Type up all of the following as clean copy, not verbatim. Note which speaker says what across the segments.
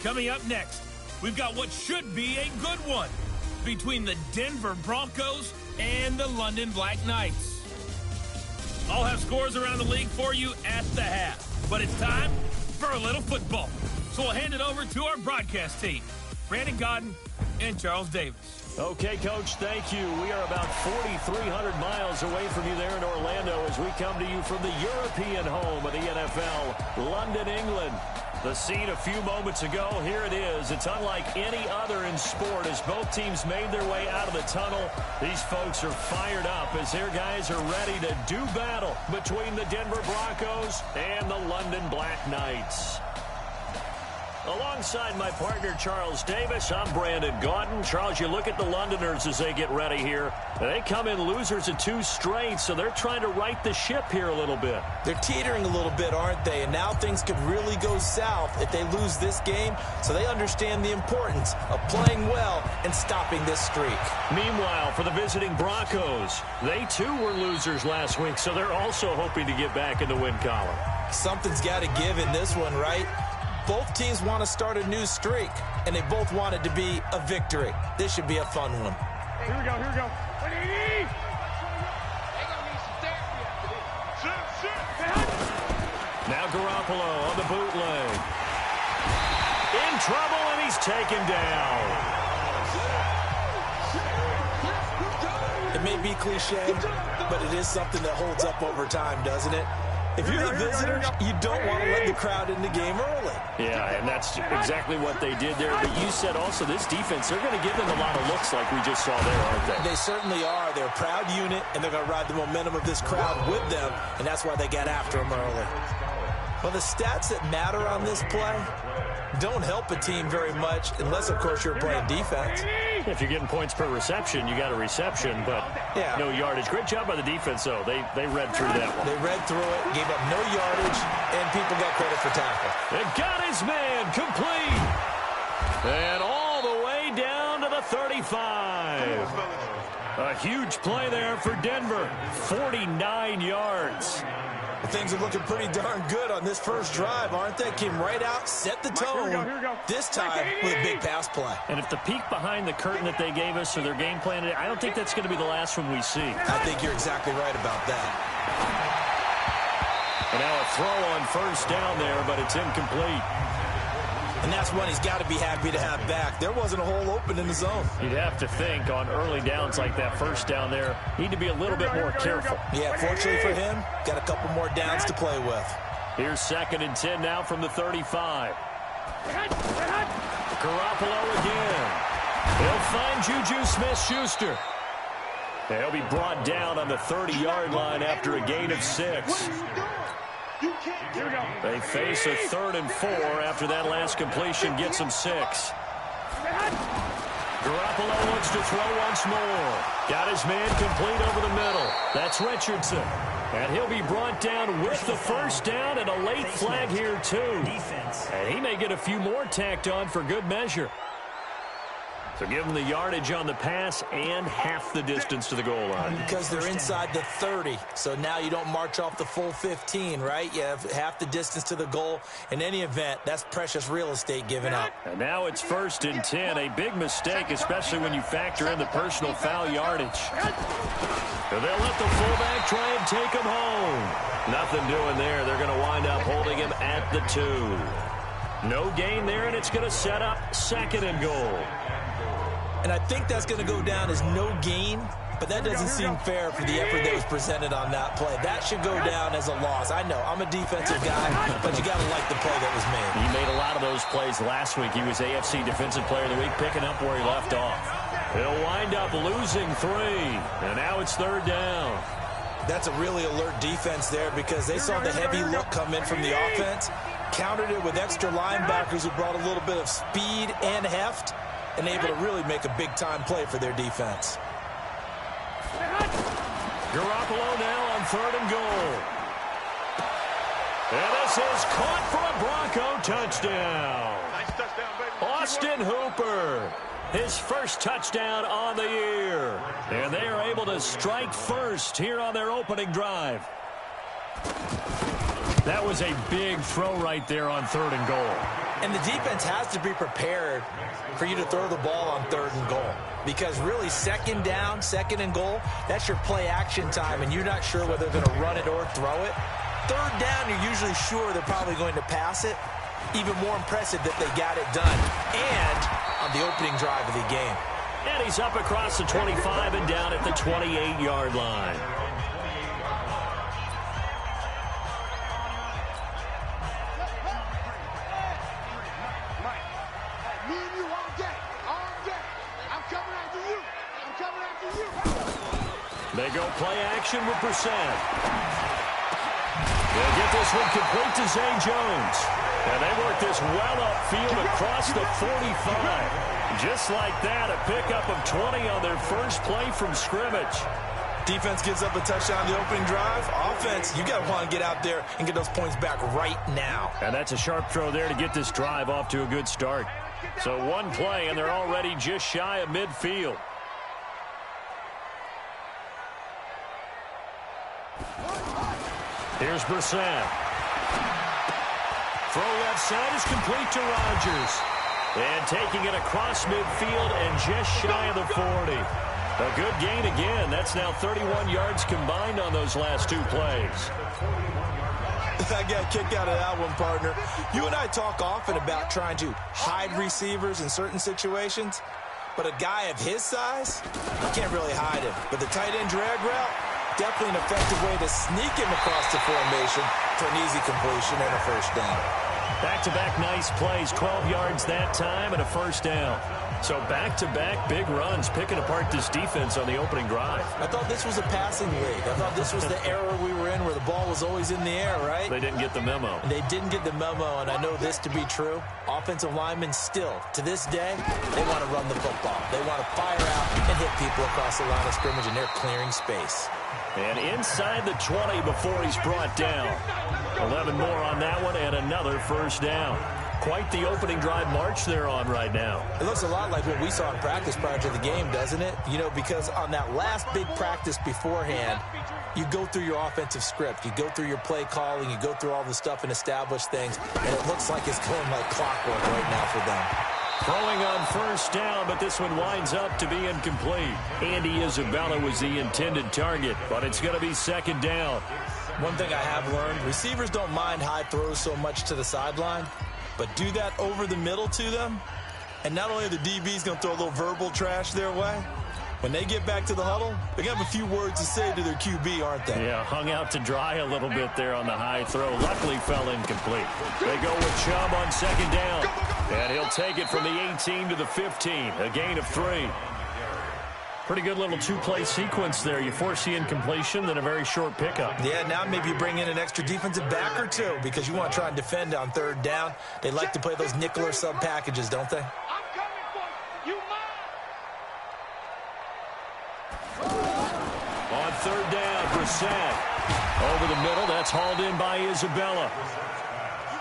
Speaker 1: Coming up next, we've got what should be a good one between the Denver Broncos and the London Black Knights. I'll have scores around the league for you at the half, but it's time for a little football. So we'll hand it over to our broadcast team, Brandon Godden and Charles Davis.
Speaker 2: Okay, Coach, thank you. We are about 4,300 miles away from you there in Orlando as we come to you from the European home of the NFL, London, England. The scene a few moments ago, here it is. It's unlike any other in sport as both teams made their way out of the tunnel. These folks are fired up as their guys are ready to do battle between the Denver Broncos and the London Black Knights. Alongside my partner, Charles Davis, I'm Brandon Godden. Charles, you look at the Londoners as they get ready here. They come in losers of 2 straight, so they're trying to right the ship here a little bit.
Speaker 3: They're teetering a little bit, aren't they? And now things could really go south if they lose this game, so they understand the importance of playing well and stopping this streak.
Speaker 2: Meanwhile, for the visiting Broncos, they too were losers last week, so they're also hoping to get back in the win column.
Speaker 3: Something's got to give in this one, right? Both teams want to start a new streak, and they both want it to be a victory. This should be a fun one.
Speaker 4: Here we go, here we go.
Speaker 2: Now Garoppolo on the bootleg. In trouble, and he's taken down.
Speaker 3: It may be cliche, but it is something that holds up over time, doesn't it? If you're the visitors, you don't want to let the crowd in the game early.
Speaker 2: Yeah, and that's exactly what they did there. But you said also this defense, they're going to give them a lot of looks like we just saw there, aren't they?
Speaker 3: They certainly are. They're a proud unit, and they're going to ride the momentum of this crowd with them, and that's why they got after them early. Well, the stats that matter on this play don't help a team very much unless, of course, you're playing defense.
Speaker 2: If you're getting points per reception, you got a reception, but no yardage. Great job by the defense, though. They read through that one.
Speaker 3: They read through it, gave up no yardage, and people got credit for tackle.
Speaker 2: They got his man complete. And all the way down to the 35. A huge play there for Denver. 49 yards.
Speaker 3: Things are looking pretty darn good on this first drive, aren't they? Came right out, set the tone, this time with a big pass play.
Speaker 2: And if the peek behind the curtain that they gave us or their game plan, I don't think that's going to be the last one we see.
Speaker 3: I think you're exactly right about that.
Speaker 2: And now a throw on first down there, but it's incomplete.
Speaker 3: And that's one he's got to be happy to have back. There wasn't a hole open in the zone.
Speaker 2: You'd have to think on early downs like that first down there, need to be a little bit more careful.
Speaker 3: Yeah, fortunately for him, got a couple more downs to play with.
Speaker 2: Here's 2nd and 10 now from the 35. Garoppolo again. He'll find Juju Smith-Schuster. He'll be brought down on the 30-yard line after a gain of 6. They face a 3rd and 4 after that last completion gets them 6. Garoppolo looks to throw once more. Got his man complete over the middle. That's Richardson. And he'll be brought down with the first down and a late flag here too. And he may get a few more tacked on for good measure. So give them the yardage on the pass and half the distance to the goal line.
Speaker 3: Because they're inside the 30. So now you don't march off the full 15, right? You have half the distance to the goal. In any event, that's precious real estate given up.
Speaker 2: And now it's 1st and 10. A big mistake, especially when you factor in the personal foul yardage. So they'll let the fullback try and take him home. Nothing doing there. They're going to wind up holding him at the 2. No gain there, and it's going to set up 2nd and goal.
Speaker 3: And I think that's going to go down as no gain, but that doesn't seem fair for the effort that was presented on that play. That should go down as a loss. I know, I'm a defensive guy, but you got to like the play that was made.
Speaker 2: He made a lot of those plays last week. He was AFC Defensive Player of the Week, picking up where he left off. He'll wind up losing 3, and now it's 3rd down.
Speaker 3: That's a really alert defense there because they saw the heavy look come in from the offense, countered it with extra linebackers who brought a little bit of speed and heft, and able to really make a big-time play for their defense.
Speaker 2: Garoppolo now on 3rd and goal. And this is caught for a Bronco touchdown.
Speaker 4: Nice touchdown, baby.
Speaker 2: Austin Hooper, his first touchdown on the year. And they are able to strike first here on their opening drive. That was a big throw right there on 3rd and goal.
Speaker 3: And the defense has to be prepared for you to throw the ball on 3rd and goal. Because really, 2nd down, 2nd and goal, that's your play action time, and you're not sure whether they're going to run it or throw it. 3rd down, you're usually sure they're probably going to pass it. Even more impressive that they got it done. And on the opening drive of the game.
Speaker 2: And he's up across the 25 and down at the 28-yard line. They go play action with Brissett. They'll get this one complete to Zay Jones. And they work this well upfield across the 45. Just like that, a pickup of 20 on their first play from scrimmage.
Speaker 3: Defense gives up a touchdown the opening drive. Offense, you got to want to get out there and get those points back right now.
Speaker 2: And that's a sharp throw there to get this drive off to a good start. So one play, and they're already just shy of midfield. Here's Brissett. Throw left side is complete to Rodgers. And taking it across midfield and just shy of the 40. A good gain again. That's now 31 yards combined on those last 2 plays.
Speaker 3: I got a kick out of that one, partner. You and I talk often about trying to hide receivers in certain situations. But a guy of his size, you can't really hide him. But the tight end drag route, definitely an effective way to sneak him across the formation for an easy completion and a first down.
Speaker 2: Back-to-back nice plays, 12 yards that time and a first down. So back-to-back big runs, picking apart this defense on the opening drive.
Speaker 3: I thought this was a passing league. I thought this was the era we were in where the ball was always in the air, right?
Speaker 2: They didn't get the memo.
Speaker 3: They didn't get the memo, and I know this to be true. Offensive linemen still, to this day, they want to run the football. They want to fire out and hit people across the line of scrimmage, and they're clearing space.
Speaker 2: And inside the 20 before he's brought down. 11 more on that one and another first down. Quite the opening drive march they're on right now.
Speaker 3: It looks a lot like what we saw in practice prior to the game, doesn't it? You know, because on that last big practice beforehand, you go through your offensive script. You go through your play calling. You go through all the stuff and establish things. And it looks like it's going like clockwork right now for them.
Speaker 2: Throwing on first down, but this one winds up to be incomplete. Andy Isabella was the intended target, but it's going to be second down.
Speaker 3: One thing I have learned, receivers don't mind high throws so much to the sideline, but do that over the middle to them, and not only are the DBs going to throw a little verbal trash their way, when they get back to the huddle, they're going to have a few words to say to their QB, aren't they?
Speaker 2: Yeah, hung out to dry a little bit there on the high throw. Luckily fell incomplete. They go with Chubb on second down. And he'll take it from the 18 to the 15. A gain of 3. Pretty good little 2-play sequence there. You force the incompletion, then a very short pickup.
Speaker 3: Yeah, now maybe you bring in an extra defensive back or two because you want to try and defend on third down. They like to play those nickel or sub packages, don't they?
Speaker 2: On third down, Brissett. Over the middle, that's hauled in by Isabella.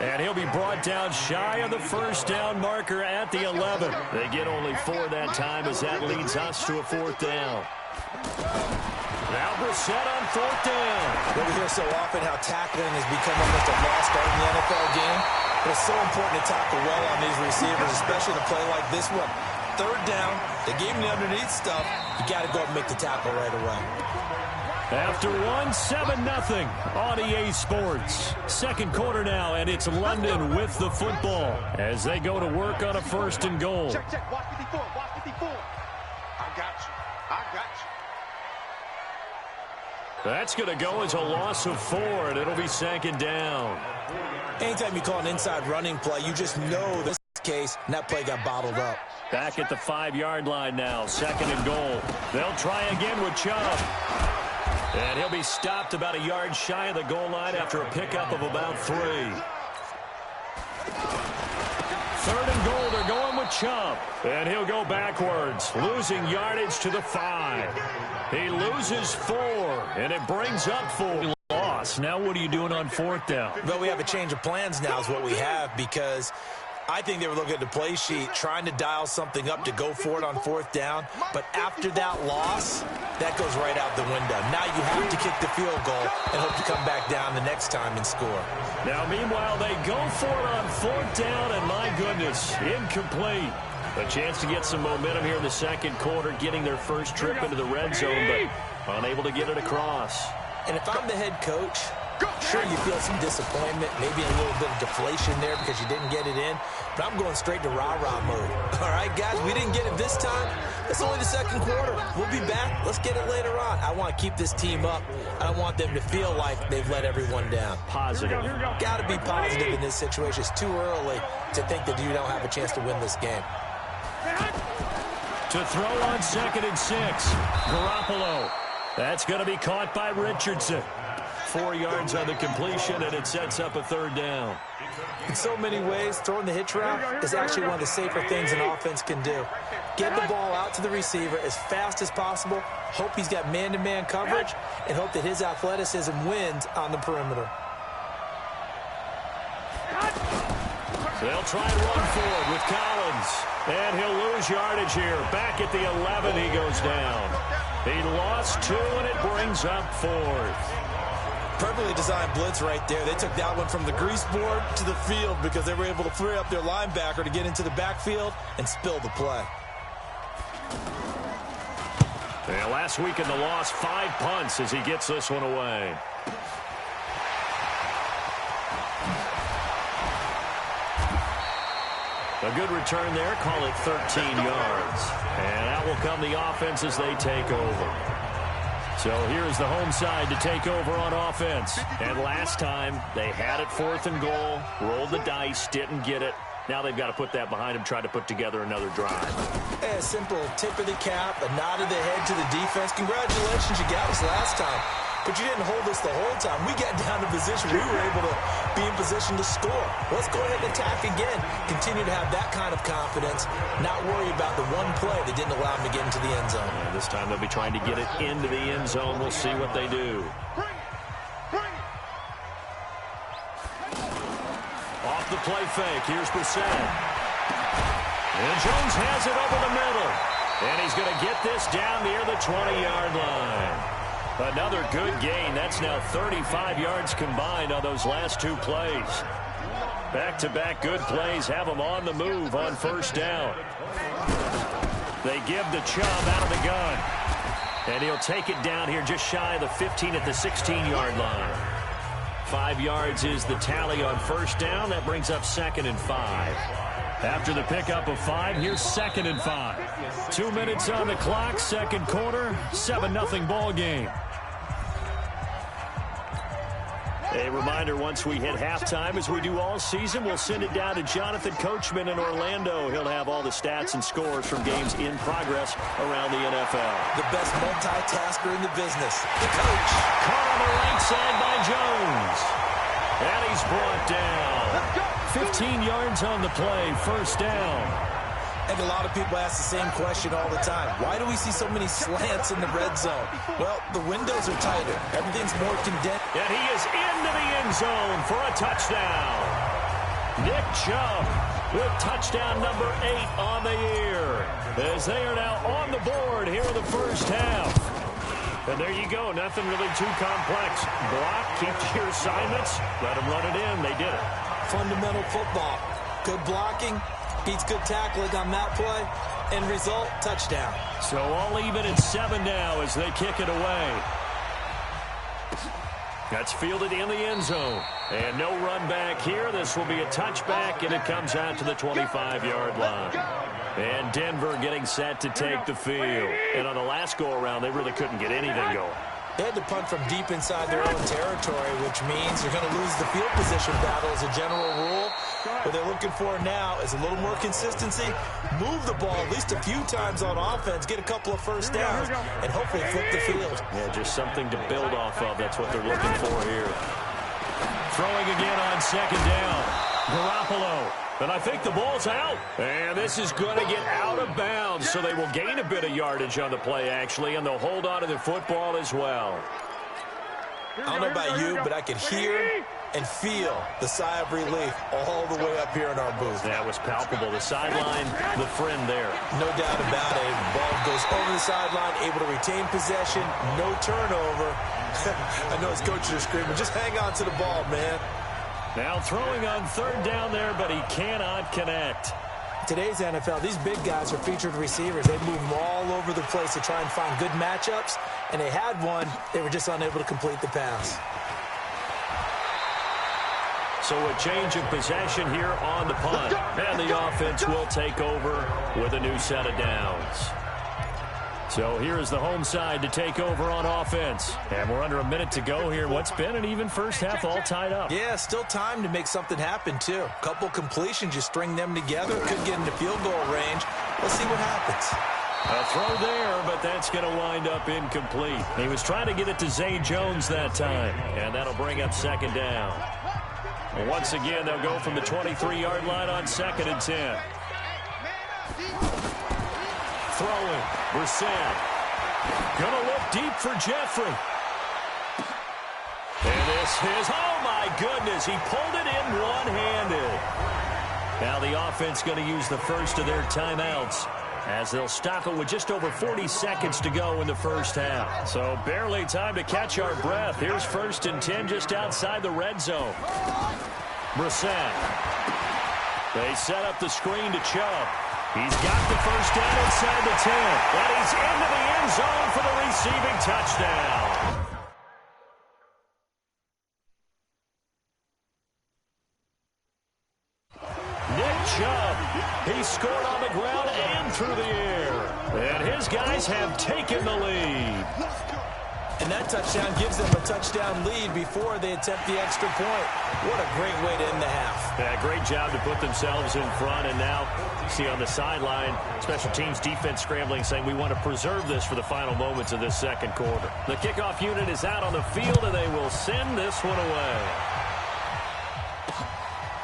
Speaker 2: And he'll be brought down shy of the first down marker at the 11. They get only 4 that time as that leads us to a 4th down. Now Brissett on 4th down.
Speaker 3: We hear so often how tackling has become almost a lost art in the NFL game. But it's so important to tackle well on these receivers, especially to play like this one. Third down, they gave me underneath stuff. You got to go up and make the tackle right away.
Speaker 2: After 7-0 on EA Sports. Second quarter now, and it's London with the football as they go to work on a 1st and goal.
Speaker 4: Check. Watch 54. Watch 54. I got you.
Speaker 2: That's going to go as a loss of 4, and it'll be 2nd down.
Speaker 3: Anytime you call an inside running play, you just know this case, and that play got bottled up.
Speaker 2: Back at the 5-yard line now, 2nd and goal. They'll try again with Chubb. And he'll be stopped about a yard shy of the goal line after a pickup of about 3. 3rd and goal, they're going with Chubb. And he'll go backwards, losing yardage to the 5. He loses 4, and it brings up 4. Loss. Now what are you doing on 4th down?
Speaker 3: Well, we have a change of plans now is what we have, because I think they were looking at the play sheet, trying to dial something up to go for it on 4th down. But after that loss, that goes right out the window. Now you have to kick the field goal and hope to come back down the next time and score.
Speaker 2: Now, meanwhile, they go for it on 4th down, and my goodness, incomplete. A chance to get some momentum here in the second quarter, getting their first trip into the red zone, but unable to get it across.
Speaker 3: And if I'm the head coach, sure, you feel some disappointment, maybe a little bit of deflation there because you didn't get it in, but I'm going straight to rah-rah mode. All right, guys, we didn't get it this time. It's only the second quarter. We'll be back. Let's get it later on. I want to keep this team up. I don't want them to feel like they've let everyone down.
Speaker 2: Positive.
Speaker 3: Got to be positive in this situation. It's too early to think that you don't have a chance to win this game.
Speaker 2: To throw on 2nd and 6. Garoppolo. That's going to be caught by Richardson. 4 yards on the completion, and it sets up a 3rd down.
Speaker 3: In so many ways, throwing the hitch route is actually one of the safer things an offense can do. Get the ball out to the receiver as fast as possible, hope he's got man-to-man coverage, and hope that his athleticism wins on the perimeter.
Speaker 2: They'll try and run forward with Collins. And he'll lose yardage here. Back at the 11, he goes down. He lost 2, and it brings up 4th.
Speaker 3: Perfectly designed blitz right there. They took that one from the grease board to the field because they were able to free up their linebacker to get into the backfield and spill the play.
Speaker 2: And last week in the loss, 5 punts as he gets this one away. A good return there. Call it 13 yards. And out will come the offense as they take over. So here's the home side to take over on offense. And last time, they had it 4th and goal, rolled the dice, didn't get it. Now they've got to put that behind them, try to put together another drive.
Speaker 3: A simple tip of the cap, a nod of the head to the defense. Congratulations, you got us last time. But you didn't hold us the whole time. We got down to position. We were able to be in position to score. Let's go ahead and attack again. Continue to have that kind of confidence. Not worry about the one play that didn't allow them to get into the end zone.
Speaker 2: And this time they'll be trying to get it into the end zone. We'll see what they do. Off the play fake. Here's Brissett. And Jones has it over the middle. And he's going to get this down near the 20-yard line. Another good gain. That's now 35 yards combined on those last 2 plays. Back-to-back good plays have them on the move on 1st down. They give the Chubb out of the gun. And he'll take it down here just shy of the 15 at the 16-yard line. 5 yards is the tally on 1st down. That brings up 2nd and 5. After the pickup of 5, here's 2nd and 5. 2 minutes on the clock, second quarter, 7-0 ball game. A reminder, once we hit halftime, as we do all season, we'll send it down to Jonathan Coachman in Orlando. He'll have all the stats and scores from games in progress around the NFL.
Speaker 3: The best multitasker in the business, the coach.
Speaker 2: Caught on the right side by Jones. And he's brought down. 15 yards on the play, 1st down.
Speaker 3: And a lot of people ask the same question all the time. Why do we see so many slants in the red zone? Well, the windows are tighter. Everything's more condensed.
Speaker 2: And he is into the end zone for a touchdown. Nick Chubb with touchdown number 8 on the year. As they are now on the board here in the 1st half. And there you go. Nothing really too complex. Block, keep to your assignments. Let them run it in. They did it.
Speaker 3: Fundamental football. Good blocking. Beats good tackling on that play. End result, touchdown.
Speaker 2: So all even at 7 now as they kick it away. That's fielded in the end zone. And no run back here. This will be a touchback, and it comes out to the 25-yard line. And Denver getting set to take the field. And on the last go-around, they really couldn't get anything going.
Speaker 3: They had to punt from deep inside their own territory, which means they're going to lose the field position battle as a general rule. What they're looking for now is a little more consistency, move the ball at least a few times on offense, get a couple of 1st downs, and hopefully flip the field.
Speaker 2: Yeah, just something to build off of. That's what they're looking for here. Throwing again on 2nd down. Garoppolo. And I think the ball's out. And this is going to get out of bounds, so they will gain a bit of yardage on the play, actually, and they'll hold on to the football as well.
Speaker 3: I don't know about you, but I could hear and feel the sigh of relief all the way up here in our booth.
Speaker 2: That was palpable. The sideline, the friend there.
Speaker 3: No doubt about it. The ball goes over the sideline, able to retain possession, no turnover. I know his coaches are screaming, just hang on to the ball, man.
Speaker 2: Now throwing on third down there, but he cannot connect.
Speaker 3: Today's NFL, these big guys are featured receivers. They move them all over the place to try and find good matchups, and they had one. They were just unable to complete the pass.
Speaker 2: So a change of possession here on the punt. And the offense will take over with a new set of downs. So here's the home side to take over on offense. And we're under a minute to go here. What's been an even first half all tied up.
Speaker 3: Yeah, still time to make something happen, too. A couple completions, you string them together. Could get into field goal range. Let's see what happens.
Speaker 2: A throw there, but that's going to wind up incomplete. He was trying to get it to Zay Jones that time. And that'll bring up second down. Well, once again, they'll go from the 23-yard line on 2nd and 10. Throwing, Brissett. Gonna look deep for Jeffrey. And this is, oh my goodness, he pulled it in one-handed. Now the offense going to use the first of their timeouts as they'll stop it with just over 40 seconds to go in the first half. So barely time to catch our breath. Here's 1st and 10 just outside the red zone. Brissett. They set up the screen to Chubb. He's got the first down inside the 10. And he's into the end zone for the receiving touchdown. Nick Chubb. He scored on the ground and through the air. And his guys have taken the lead.
Speaker 3: And that touchdown gives them a touchdown lead before they attempt the extra point. What a great way to end the half.
Speaker 2: Yeah, great job to put themselves in front. And now, see on the sideline, special teams defense scrambling, saying we want to preserve this for the final moments of this second quarter. The kickoff unit is out on the field, and they will send this one away.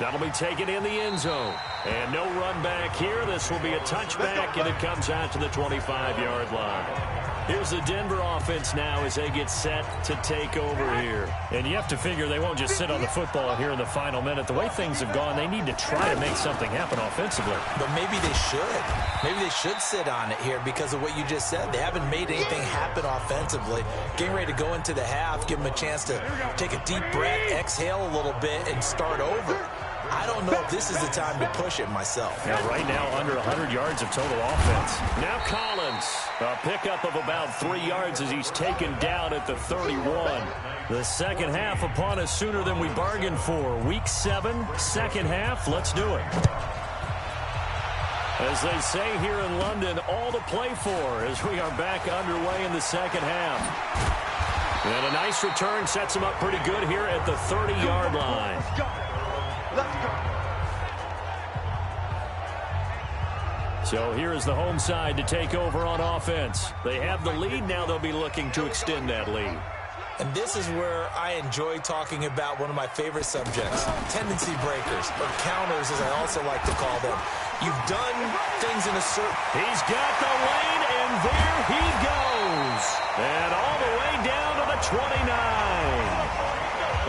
Speaker 2: That'll be taken in the end zone. And no run back here. This will be a touchback, and it comes out to the 25-yard line. Here's the Denver offense now as they get set to take over here. And you have to figure they won't just sit on the football here in the final minute. The way things have gone, they need to try to make something happen offensively.
Speaker 3: But maybe they should. Maybe they should sit on it here because of what you just said. They haven't made anything happen offensively. Getting ready to go into the half, give them a chance to take a deep breath, exhale a little bit, and start over. I don't know if this is the time to push it myself.
Speaker 2: Yeah, right now, under 100 yards of total offense. Now Collins, a pickup of about 3 yards as he's taken down at the 31. The second half upon us sooner than we bargained for. Week 7, second half. Let's do it. As they say here in London, all to play for as we are back underway in the second half. And a nice return sets him up pretty good here at the 30-yard line. So here is the home side to take over on offense. They have the lead. Now they'll be looking to extend that lead.
Speaker 3: And this is where I enjoy talking about one of my favorite subjects, tendency breakers, or counters as I also like to call them. You've done things in a certain...
Speaker 2: He's got the lane, and there he goes. And all the way down to the 29.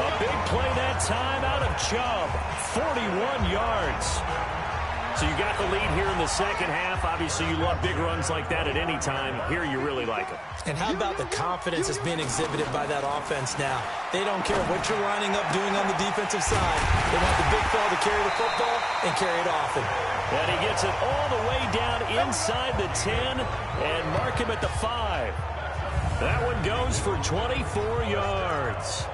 Speaker 2: A big play that time out of Chubb. 41 yards. So you got the lead here in the second half. Obviously, you love big runs like that at any time. Here, you really like them.
Speaker 3: And how about the confidence that's being exhibited by that offense now? They don't care what you're lining up doing on the defensive side. They want the big fella to carry the football and carry it often.
Speaker 2: And he gets it all the way down inside the 10 and mark him at the 5. That one goes for 24 yards.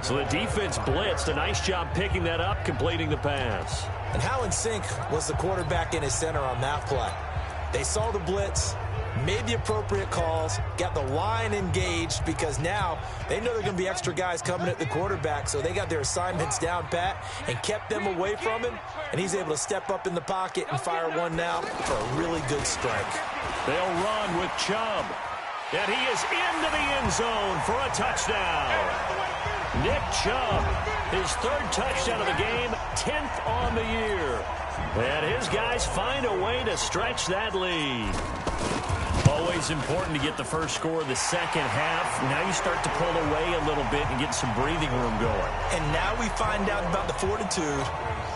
Speaker 2: So the defense blitzed. A nice job picking that up, completing the pass.
Speaker 3: And how in sync was the quarterback in his center on that play? They saw the blitz, made the appropriate calls, got the line engaged because now they know there are going to be extra guys coming at the quarterback, so they got their assignments down pat and kept them away from him, and he's able to step up in the pocket and fire one now for a really good strike.
Speaker 2: They'll run with Chubb, and he is into the end zone for a touchdown. Nick Chubb, his third touchdown of the game, 10th on the year. And his guys find a way to stretch that lead. Always important to get the first score of the second half. Now you start to pull away a little bit and get some breathing room going.
Speaker 3: And now we find out about the fortitude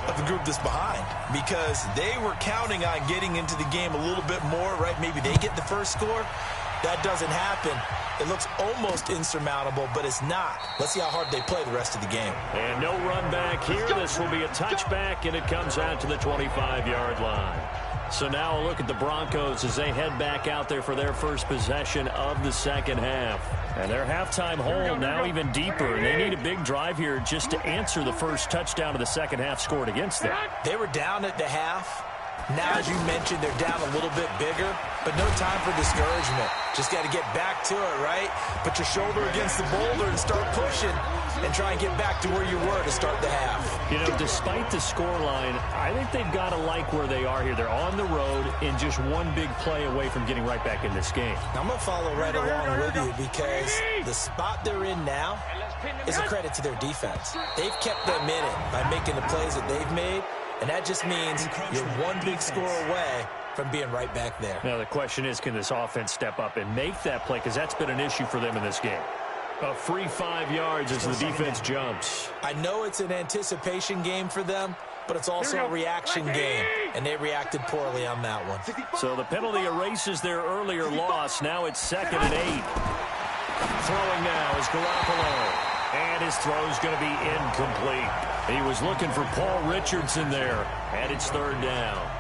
Speaker 3: of the group that's behind, because they were counting on getting into the game a little bit more, right? Maybe they get the first score. that doesn't happen, it looks almost insurmountable, but it's not. Let's see how hard they play the rest of the game.
Speaker 2: And no run back here. This will be a touchback, and it comes out to the 25-yard line. So now a look at the Broncos as they head back out there for their first possession of the second half. And their halftime hole now even deeper, and they need a big drive here just to answer the first touchdown of the second half scored against them.
Speaker 3: They were down at the half. Now, as you mentioned, they're down a little bit bigger, but no time for discouragement. Just got to get back to it, right? Put your shoulder against the boulder and start pushing and try and get back to where you were to start the half.
Speaker 2: You know, despite the scoreline, I think they've got to like where they are here. They're on the road and just one big play away from getting right back in this game.
Speaker 3: Now, I'm going to follow right along with you because the spot they're in now is a credit to their defense. They've kept them in it by making the plays that they've made. And that just means you're one big score away from being right back there.
Speaker 2: Now, the question is, can this offense step up and make that play? Because that's been an issue for them in this game. A free 5 yards as the defense jumps.
Speaker 3: I know it's an anticipation game for them, but it's also a reaction game. And they reacted poorly on that one.
Speaker 2: So the penalty erases their earlier loss. Now it's 2nd and 8. Throwing now is Garoppolo. And his throw's going to be incomplete. He was looking for Paul Richardson there. And it's 3rd down.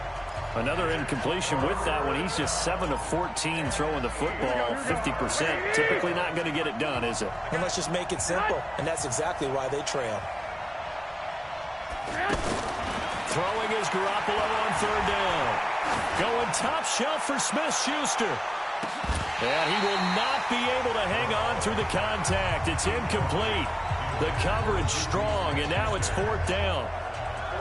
Speaker 2: Another incompletion with that one. He's just 7 of 14 throwing the football, 50%. Typically not going to get it done, is it?
Speaker 3: And let's just make it simple. And that's exactly why they trail.
Speaker 2: Throwing is Garoppolo on 3rd down. Going top shelf for Smith-Schuster. And he will not be able to hang on through the contact. It's incomplete. The coverage strong, and now it's 4th down.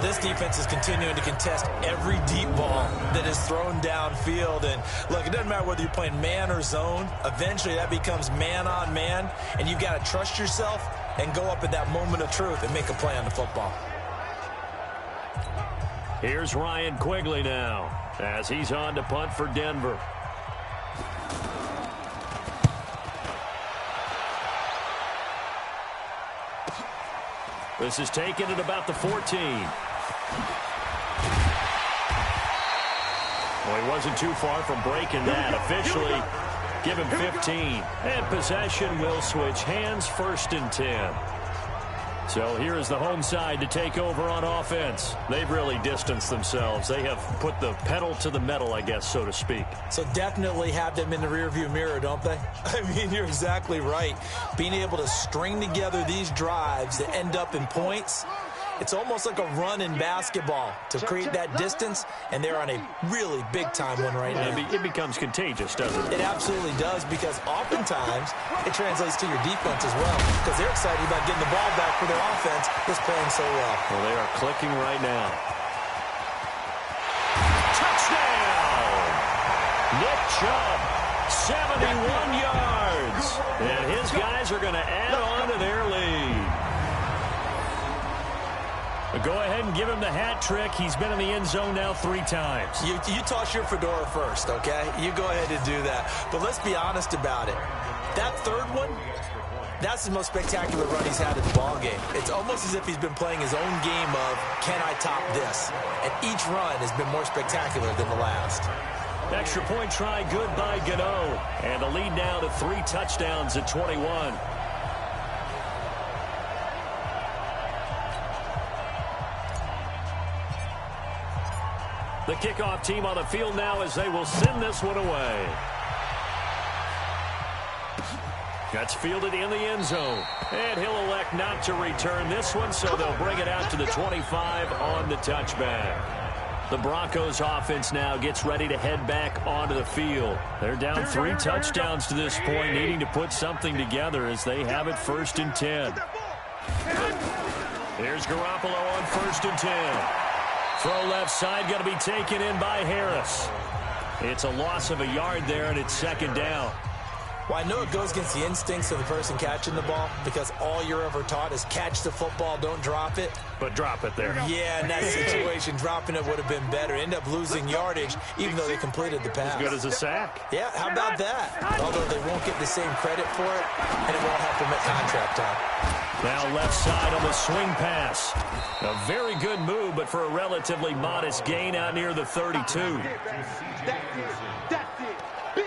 Speaker 3: This defense is continuing to contest every deep ball that is thrown downfield. And, look, it doesn't matter whether you're playing man or zone. Eventually, that becomes man on man, and you've got to trust yourself and go up at that moment of truth and make a play on the football.
Speaker 2: Here's Ryan Quigley now as he's on to punt for Denver. This is taken at about the 14. Well, he wasn't too far from breaking that. Officially, give him 15. And possession will switch hands, 1st and 10. So here is the home side to take over on offense. They've really distanced themselves. They have put the pedal to the metal, I guess, so to speak.
Speaker 3: So definitely have them in the rearview mirror, don't they? I mean, you're exactly right. Being able to string together these drives that end up in points, it's almost like a run in basketball to create that distance, and they're on a really big-time one right now.
Speaker 2: It becomes contagious, doesn't it?
Speaker 3: It absolutely does, because oftentimes it translates to your defense as well, because they're excited about getting the ball back for their offense that's playing so well.
Speaker 2: Well, they are clicking right now. Touchdown! Nick Chubb, 71 yards. And his guys are going to add on to their lead. Go ahead and give him the hat trick. He's been in the end zone now 3 times.
Speaker 3: You toss your fedora first, okay? You go ahead and do that. But let's be honest about it. That 3rd one, that's the most spectacular run he's had in the ballgame. It's almost as if he's been playing his own game of, can I top this? And each run has been more spectacular than the last.
Speaker 2: Extra point try good by Gano. And the lead now to 3 touchdowns at 21. The kickoff team on the field now as they will send this one away. That's fielded in the end zone. And he'll elect not to return this one, so they'll bring it out to the 25 on the touchback. The Broncos offense now gets ready to head back onto the field. They're down 3 touchdowns to this point, needing to put something together as they have it 1st and 10. Here's Garoppolo on 1st and 10. Throw left side, going to be taken in by Harris. It's a loss of a yard there, and it's 2nd down.
Speaker 3: Well, I know it goes against the instincts of the person catching the ball, because all you're ever taught is catch the football, don't drop it.
Speaker 2: But drop it there.
Speaker 3: Yeah, in that situation, dropping it would have been better. End up losing yardage, even though they completed the pass.
Speaker 2: As good as a sack.
Speaker 3: Yeah, how about that? Although they won't get the same credit for it, and it won't help them at contract time.
Speaker 2: Now left side on the swing pass. A very good move, but for a relatively modest gain out near the 32.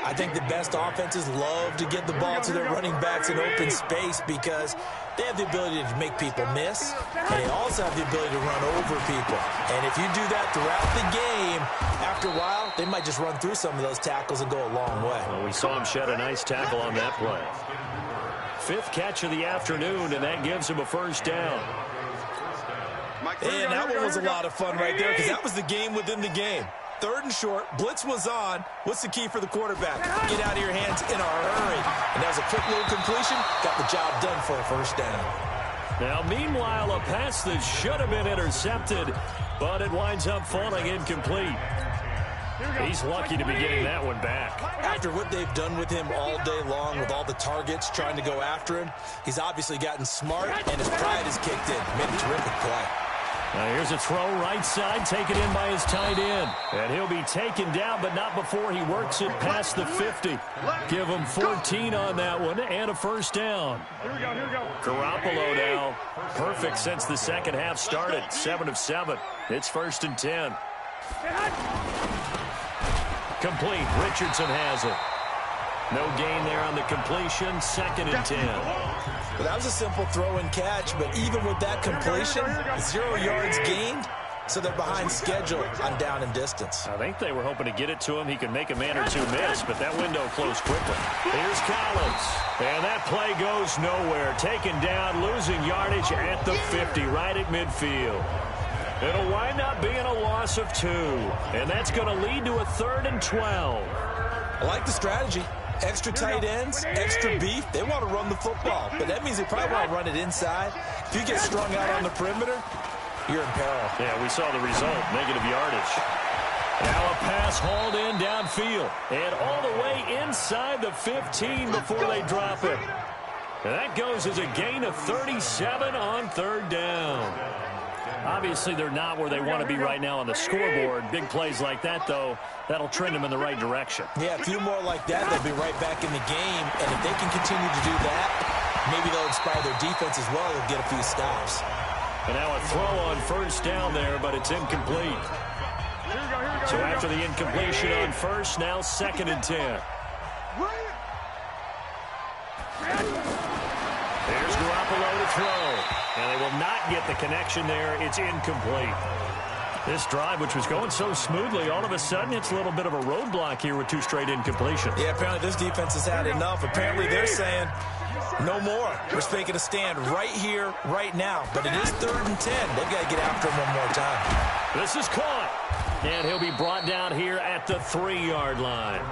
Speaker 3: I think the best offenses love to get the ball to their running backs in open space because they have the ability to make people miss, and they also have the ability to run over people. And if you do that throughout the game, after a while, they might just run through some of those tackles and go a long way.
Speaker 2: Well, we saw him shed a nice tackle on that play. 5th catch of the afternoon, and that gives him a first down.
Speaker 3: And that one was a lot of fun right there because that was the game within the game. 3rd and short, blitz was on. What's the key for the quarterback? Get out of your hands in a hurry. And that was a quick little completion. Got the job done for a first down.
Speaker 2: Now, meanwhile, a pass that should have been intercepted, but it winds up falling incomplete. He's lucky to be getting that one back.
Speaker 3: After what they've done with him all day long with all the targets trying to go after him, he's obviously gotten smart, and his pride has kicked in. Made a terrific play.
Speaker 2: Now here's a throw right side, taken in by his tight end. And he'll be taken down, but not before he works it past the 50. Give him 14 on that one and a first down.
Speaker 4: Here we go.
Speaker 2: Garoppolo now. Perfect since the second half started. 7 of 7. It's 1st and 10. Complete. Richardson has it. No gain there on the completion. 2nd and 10.
Speaker 3: Well, that was a simple throw and catch, but even with that completion, 0 yards gained, so they're behind schedule on down and distance.
Speaker 2: I think they were hoping to get it to him. He could make a man or two miss, but that window closed quickly. Here's Collins. And that play goes nowhere. Taken down, losing yardage at the 50, right at midfield. It'll wind up being a loss of 2, and that's going to lead to a 3rd and 12.
Speaker 3: I like the strategy. Extra tight ends, extra beef. They want to run the football, but that means they probably want to run it inside. If you get strung out on the perimeter, you're in peril.
Speaker 2: Yeah, we saw the result, negative yardage. Now a pass hauled in downfield, and all the way inside the 15 before they drop it. And that goes as a gain of 37 on 3rd down. Obviously, they're not where they want to be right now on the scoreboard. Big plays like that, though, that'll trend them in the right direction.
Speaker 3: Yeah, a few more like that, they'll be right back in the game. And if they can continue to do that, maybe they'll inspire their defense as well. They'll get a few stops.
Speaker 2: And now a throw on 1st down there, but it's incomplete. So after the incompletion on 1st, now 2nd and 10. There's Garoppolo to throw. And they will not get the connection there. It's incomplete. This drive, which was going so smoothly, all of a sudden it's a little bit of a roadblock here with 2 straight incompletions.
Speaker 3: Yeah, apparently this defense has had enough. Apparently they're saying no more. We're taking a stand right here, right now. But it is 3rd and 10. They've got to get after him one more time.
Speaker 2: This is caught. And he'll be brought down here at the 3-yard line.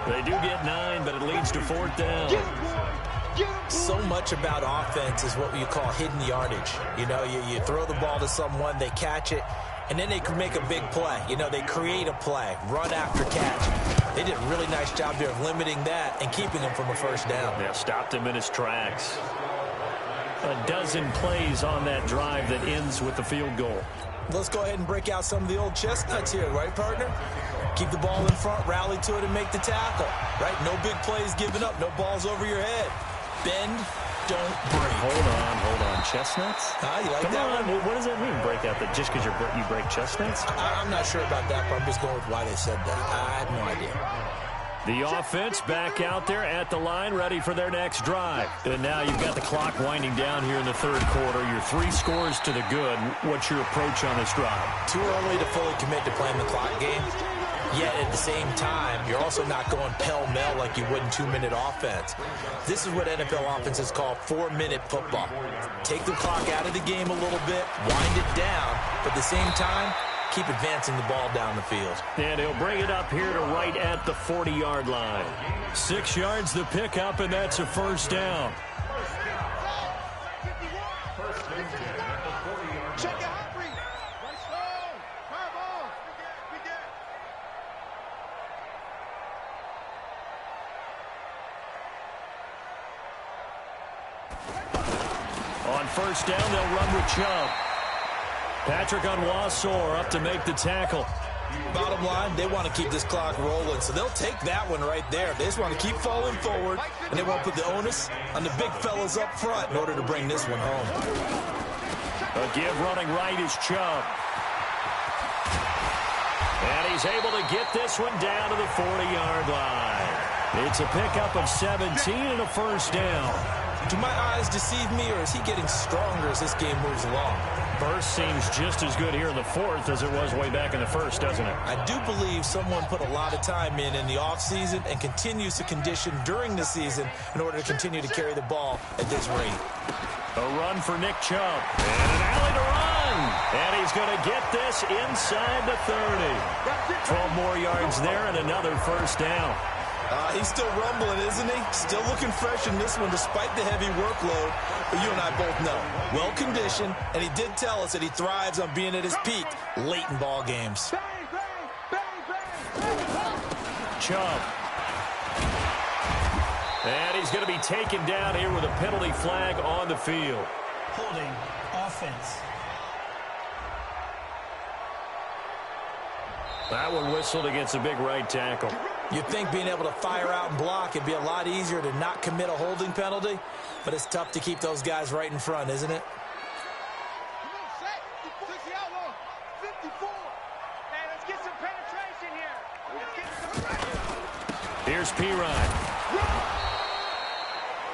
Speaker 2: They do get 9, but it leads to 4th down.
Speaker 3: So much about offense is what you call hidden yardage. You know, you throw the ball to someone, they catch it, and then they can make a big play. You know, they create a play, run after catch. They did a really nice job there of limiting that and keeping him from a first down.
Speaker 2: Yeah, stopped him in his tracks. A dozen plays on that drive that ends with the field goal.
Speaker 3: Let's go ahead and break out some of the old chestnuts here, right, partner? Keep the ball in front, rally to it, and make the tackle, right? No big plays given up, no balls over your head. Bend, don't break.
Speaker 2: Hold on. Chestnuts?
Speaker 3: You like
Speaker 2: Come
Speaker 3: that
Speaker 2: on.
Speaker 3: one?
Speaker 2: What does that mean, break out? That just because you break chestnuts?
Speaker 3: I'm not sure about that, but I'm just going with why they said that. I have no idea.
Speaker 2: The offense back out there at the line, ready for their next drive. And now you've got the clock winding down here in the 3rd quarter. You're 3 scores to the good. What's your approach on this drive?
Speaker 3: Too early to fully commit to playing the clock game. Yet at the same time, you're also not going pell-mell like you would in 2-minute offense. This is what NFL offenses call 4-minute football. Take the clock out of the game a little bit, wind it down, but at the same time, keep advancing the ball down the field.
Speaker 2: And he'll bring it up here to right at the 40-yard line. 6 yards the pickup, and that's a first down. On first down, they'll run with Chubb. Patrick Onwuasor up to make the tackle.
Speaker 3: Bottom line, they want to keep this clock rolling, so they'll take that one right there. They just want to keep falling forward, and they won't put the onus on the big fellas up front in order to bring this one home.
Speaker 2: A give running right is Chubb. And he's able to get this one down to the 40-yard line. It's a pickup of 17 and a first down.
Speaker 3: Do my eyes deceive me, or is he getting stronger as this game moves along?
Speaker 2: Burst seems just as good here in the fourth as it was way back in the first, doesn't it?
Speaker 3: I do believe someone put a lot of time in the offseason and continues to condition during the season in order to continue to carry the ball at this rate.
Speaker 2: A run for Nick Chubb. And an alley to run. And he's going to get this inside the 30. 12 more yards there and another first down.
Speaker 3: He's still rumbling, isn't he? Still looking fresh in this one despite the heavy workload. But you and I both know, well-conditioned, and he did tell us that he thrives on being at his peak late in ball games.
Speaker 2: Chubb. And he's going to be taken down here with a penalty flag on the field.
Speaker 5: Holding offense.
Speaker 2: That one whistled against a big right tackle.
Speaker 3: You'd think being able to fire out and block it'd be a lot easier to not commit a holding penalty, but it's tough to keep those guys right in front, isn't it?
Speaker 2: Here's P-Ryan.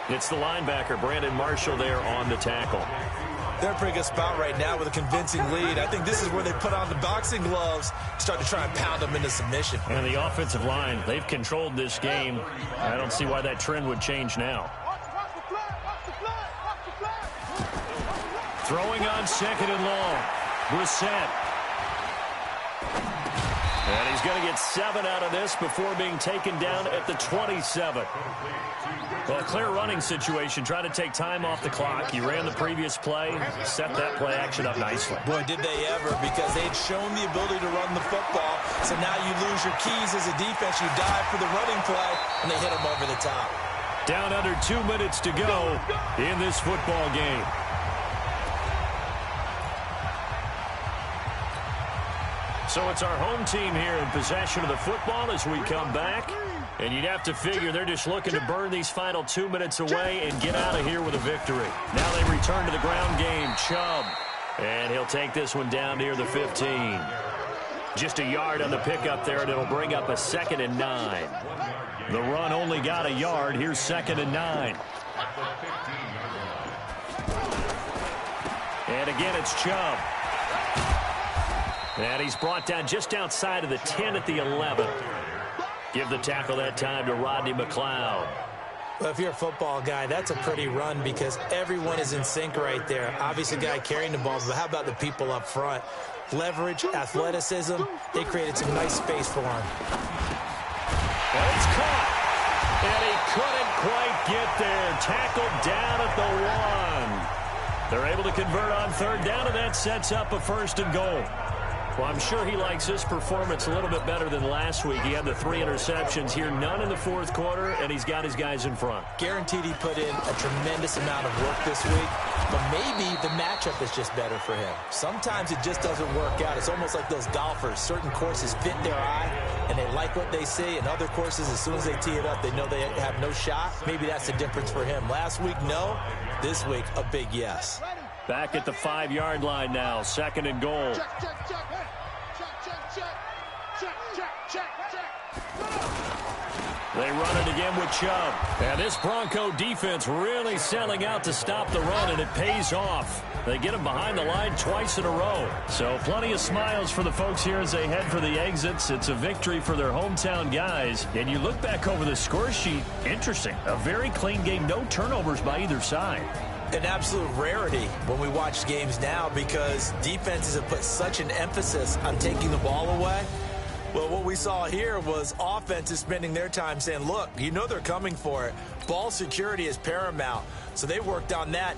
Speaker 2: It's the linebacker, Brandon Marshall, there on the tackle.
Speaker 3: They're in a pretty good spot right now with a convincing lead. I think this is where they put on the boxing gloves, start to try and pound them into submission.
Speaker 2: And the offensive line, they've controlled this game. I don't see why that trend would change now. Throwing on second and long. Brissett. And he's going to get 7 out of this before being taken down at the 27. Well, a clear running situation, trying to take time off the clock. He ran the previous play, set that play action up nicely.
Speaker 3: Boy, did they ever, because they'd shown the ability to run the football. So now you lose your keys as a defense. You dive for the running play, and they hit them over the top.
Speaker 2: Down under 2 minutes to go in this football game. So it's our home team here in possession of the football as we come back. And you'd have to figure they're just looking to burn these final 2 minutes away and get out of here with a victory. Now they return to the ground game. Chubb. And he'll take this one down near the 15. Just a yard on the pickup there, and it'll bring up a 2nd and 9. The run only got a yard. Here's 2nd and 9. And again, it's Chubb. And he's brought down just outside of the 10 at the 11. Give the tackle that time to Rodney McLeod.
Speaker 3: Well, if you're a football guy, that's a pretty run because everyone is in sync right there. Obviously, the guy carrying the ball, but how about the people up front? Leverage, athleticism, they created some nice space for him.
Speaker 2: And it's caught. And he couldn't quite get there. Tackled down at the 1. They're able to convert on 3rd down, and that sets up a 1st and goal. Well, I'm sure he likes his performance a little bit better than last week. He had the 3 interceptions here, none in the 4th quarter, and he's got his guys in front.
Speaker 3: Guaranteed he put in a tremendous amount of work this week, but maybe the matchup is just better for him. Sometimes it just doesn't work out. It's almost like those golfers. Certain courses fit their eye, and they like what they see, and other courses, as soon as they tee it up, they know they have no shot. Maybe that's the difference for him. Last week, no. This week, a big yes.
Speaker 2: Back at the 5-yard line now, 2nd and goal. They run it again with Chubb. And this Bronco defense really selling out to stop the run, and it pays off. They get him behind the line twice in a row. So plenty of smiles for the folks here as they head for the exits. It's a victory for their hometown guys. And you look back over the score sheet, interesting. A very clean game, no turnovers by either side.
Speaker 3: An absolute rarity when we watch games now because defenses have put such an emphasis on taking the ball away. Well, what we saw here was offenses spending their time saying, look, you know they're coming for it. Ball security is paramount. So they worked on that.